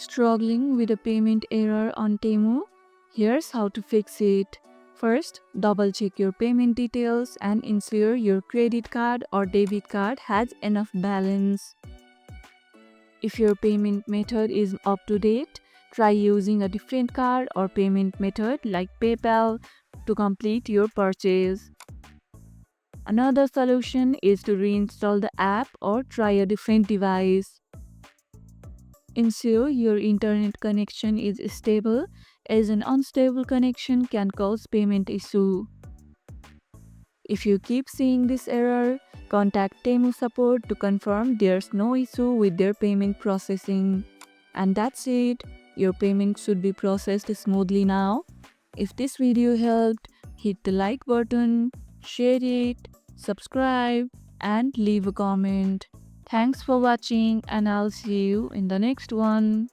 Struggling with a payment error on Temu? Here's how to fix it. First, double check your payment details and ensure your credit card or debit card has enough balance. If your payment method is up to date, try using a different card or payment method like PayPal to complete your purchase. Another solution is to reinstall the app or try a different device. Ensure your internet connection is stable, as an unstable connection can cause payment issue. If you keep seeing this error, contact Temu support to confirm there's no issue with their payment processing. And that's it. Your payment should be processed smoothly now. If this video helped, hit the like button, share it, subscribe, and leave a comment. Thanks for watching, and I'll see you in the next one.